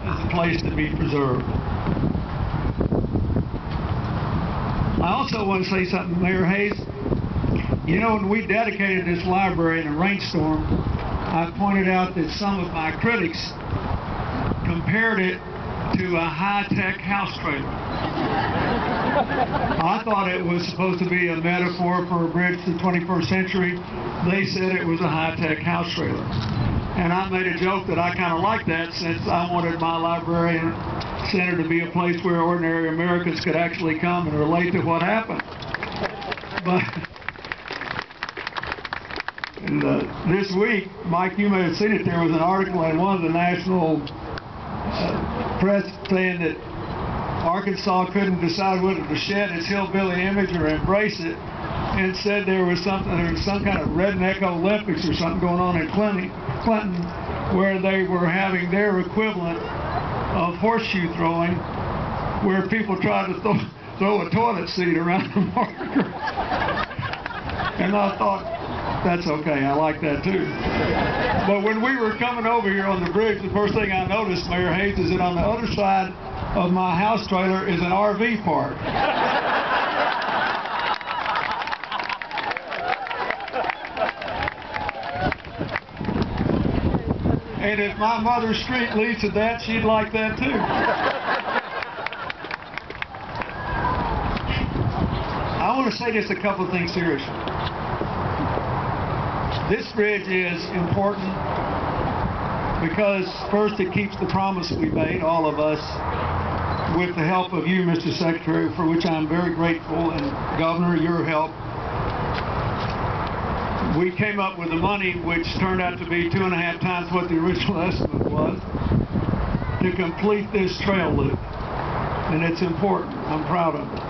is a place to be preserved. I also want to say something, Mayor Hayes. You know, when we dedicated this library in a rainstorm, I pointed out that some of my critics compared it to a high-tech house trailer. I thought it was supposed to be a metaphor for a bridge to the 21st century. They said it was a high-tech house trailer. And I made a joke that I kind of liked that, since I wanted my library center to be a place where ordinary Americans could actually come and relate to what happened. But this week, Mike, you may have seen it, there was an article in one of the national press saying that Arkansas couldn't decide whether to shed its hillbilly image or embrace it, and said there was some kind of redneck Olympics or something going on in Clinton, where they were having their equivalent of horseshoe throwing, where people tried to throw a toilet seat around the marker. And I thought, that's okay, I like that too. But when we were coming over here on the bridge, the first thing I noticed, Mayor Hayes, is that on the other side of my house trailer is an RV park. And if my mother's street leads to that, she'd like that too. I want to say just a couple of things seriously. This bridge is important because, first, it keeps the promise we made, all of us, with the help of you, Mr. Secretary, for which I'm very grateful, and Governor, your help. We came up with the money, which turned out to be 2.5 times what the original estimate was, to complete this trail loop. And it's important. I'm proud of it.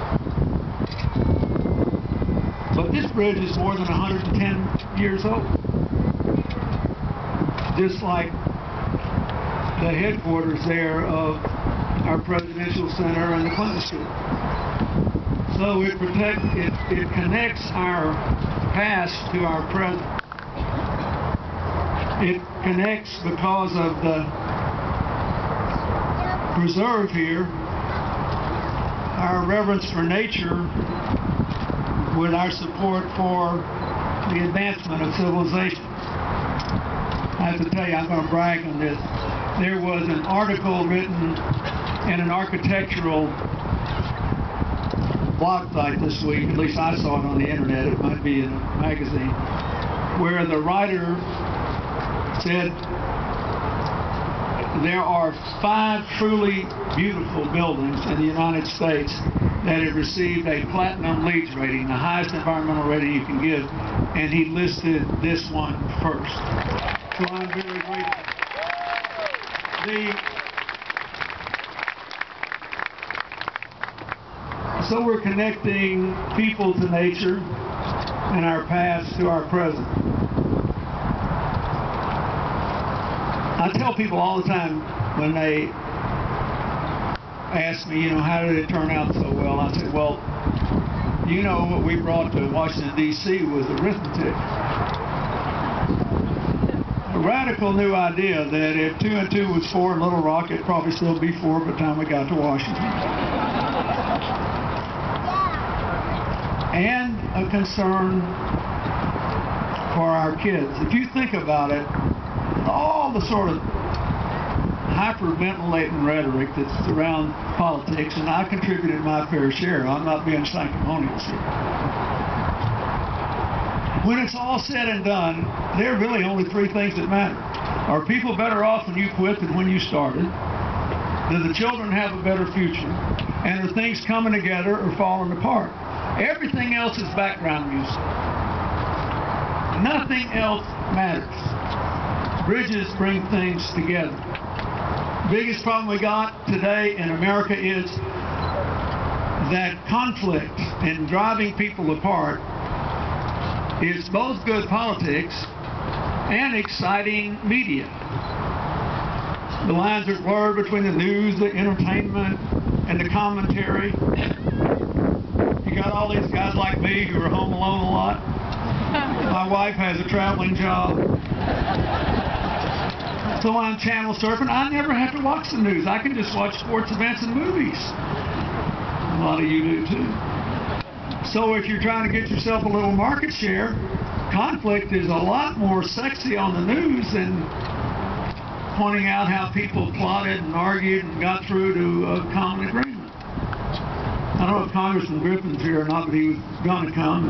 But this bridge is more than 110 years old. Just like the headquarters there of our presidential center and the Clinton School. So it connects our past to our present. It connects because of the preserve here, our reverence for nature, with our support for the advancement of civilization. I have to tell you, I'm going to brag on this. There was an article written in an architectural blog site this week, at least I saw it on the internet, it might be in a magazine, where the writer said there are 5 truly beautiful buildings in the United States that have received a platinum LEED rating, the highest environmental rating you can give, and he listed this one first. So I'm very grateful. So we're connecting people to nature and our past to our present. I tell people all the time when they ask me, how did it turn out so well? I say, well, what we brought to Washington, D.C. was arithmetic. A radical new idea that if 2 and 2 was 4 in Little Rock, it'd probably still be 4 by the time we got to Washington. And a concern for our kids. If you think about it, all the sort of hyperventilating rhetoric that's around politics, and I contributed my fair share. I'm not being sanctimonious here. When it's all said and done, there are really only 3 things that matter. Are people better off when you quit than when you started? Do the children have a better future? And are things coming together or falling apart? Everything else is background music. Nothing else matters. Bridges bring things together. Biggest problem we got today in America is that conflict and driving people apart is both good politics and exciting media. The lines are blurred between the news, the entertainment, and the commentary. You got all these guys like me who are home alone a lot. My wife has a traveling job. So I'm channel surfing. I never have to watch the news. I can just watch sports events and movies. A lot of you do too. So if you're trying to get yourself a little market share, conflict is a lot more sexy on the news than pointing out how people plotted and argued and got through to a common agreement. I don't know if Congressman Griffin's here or not, but he was going to come.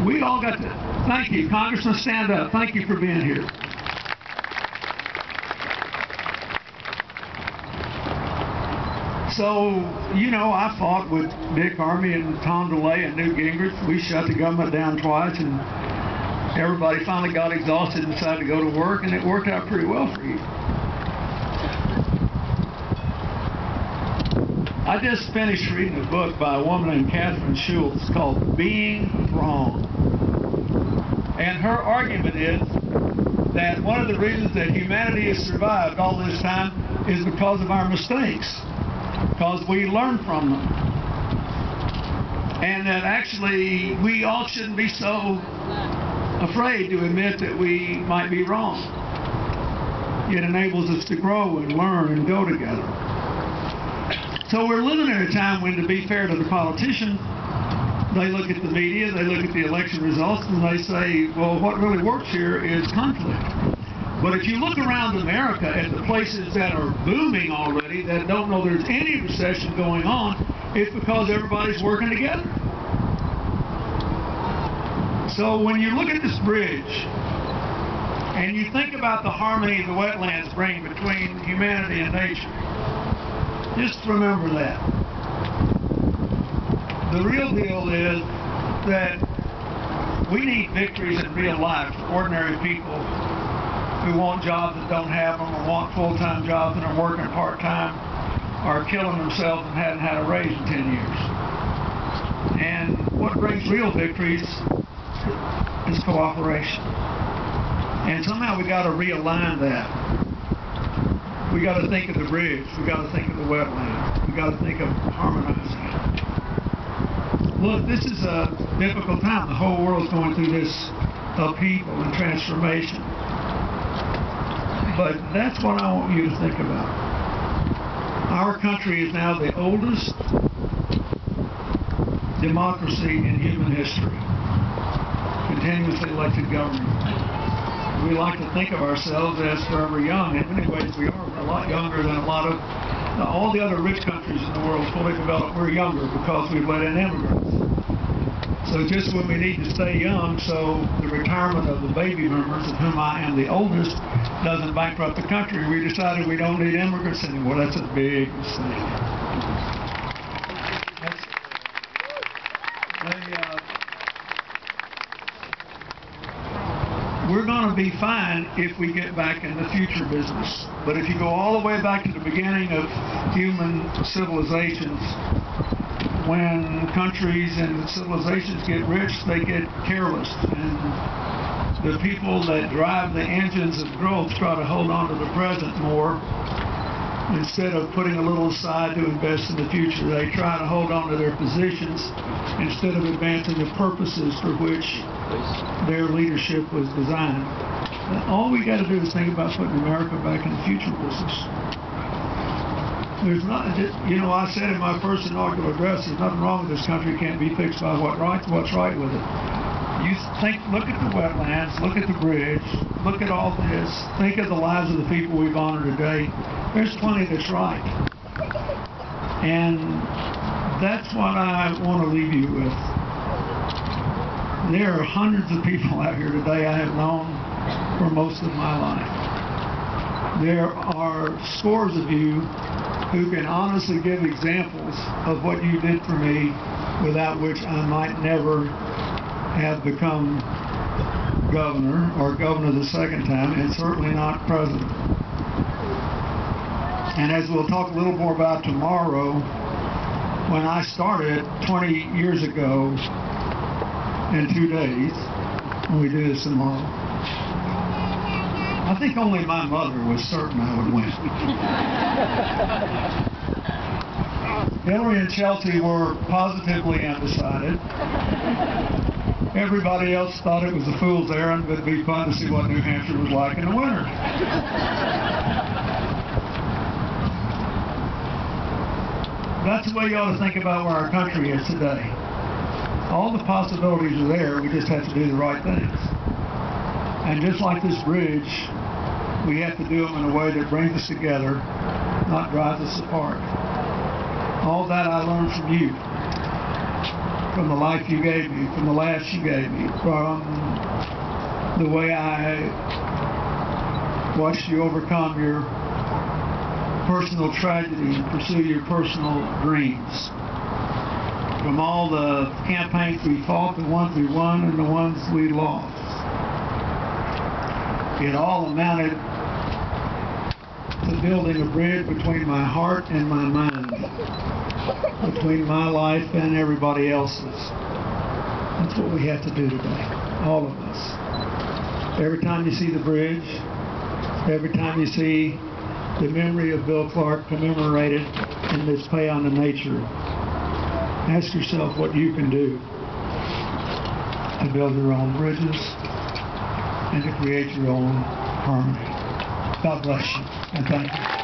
We all got to. Thank you. Congressman, stand up. Thank you for being here. So, you know, I fought with Dick Armey and Tom DeLay and Newt Gingrich. We shut the government down twice, and everybody finally got exhausted and decided to go to work, and it worked out pretty well for you. I just finished reading a book by a woman named Catherine Schultz called Being Wrong. And her argument is that one of the reasons that humanity has survived all this time is because of our mistakes, because we learn from them. And that actually we all shouldn't be so afraid to admit that we might be wrong. It enables us to grow and learn and go together. So we're living in a time when, to be fair to the politicians, they look at the media, they look at the election results, and they say, well, what really works here is conflict. But if you look around America at the places that are booming already, that don't know there's any recession going on, it's because everybody's working together. So when you look at this bridge, and you think about the harmony the wetlands bring between humanity and nature, just remember that. The real deal is that we need victories in real life for ordinary people who want jobs that don't have them, or want full-time jobs and are working part-time, or killing themselves and hadn't had a raise in 10 years. And what brings real victories is cooperation. And somehow we got to realign that. We got to think of the bridge. We got to think of the wetlands. We got to think of harmonizing it. Look, this is a difficult time. The whole world's going through this upheaval and transformation. But that's what I want you to think about. Our country is now the oldest democracy in human history. Continuously elected government. We like to think of ourselves as forever young. In many ways we are. We're a lot younger than a lot of all the other rich countries in the world, fully developed. We're younger because we've let in immigrants. So just when we need to stay young, so the retirement of the baby boomers, of whom I am the oldest, doesn't bankrupt the country, we decided we don't need immigrants anymore. That's a big mistake. We're going to be fine if we get back in the future business. But if you go all the way back to the beginning of human civilizations, when countries and civilizations get rich, they get careless. And the people that drive the engines of growth try to hold on to the present more instead of putting a little aside to invest in the future. They try to hold on to their positions instead of advancing the purposes for which their leadership was designed. All we got to do is think about putting America back in the future business. There's not, you know, I said in my first inaugural address, there's nothing wrong with this country. Can't be fixed by what's right with it. You think, look at the wetlands, look at the bridge, look at all this, think of the lives of the people we've honored today. There's plenty that's right. And that's what I want to leave you with. There are hundreds of people out here today I have known for most of my life. There are scores of you who can honestly give examples of what you did for me, without which I might never have become governor, or governor the second time, and certainly not president. And as we'll talk a little more about tomorrow, when I started 20 years ago in 2 days, when we do this tomorrow, I think only my mother was certain I would win. Hillary and Chelsea were positively undecided. Everybody else thought it was a fool's errand, but it'd be fun to see what New Hampshire was like in the winter. That's the way you ought to think about where our country is today. All the possibilities are there, we just have to do the right things. And just like this bridge, we have to do them in a way that brings us together, not drives us apart. All that I learned from you, from the life you gave me, from the laughs you gave me, from the way I watched you overcome your personal tragedy and pursue your personal dreams. From all the campaigns we fought, the ones we won and the ones we lost. It all amounted to building a bridge between my heart and my mind, between my life and everybody else's. That's what we have to do today, all of us. Every time you see the bridge, every time you see the memory of Bill Clark commemorated in this Pay Unto Nature, ask yourself what you can do to build your own bridges and to create your own harmony. God bless you, and thank you.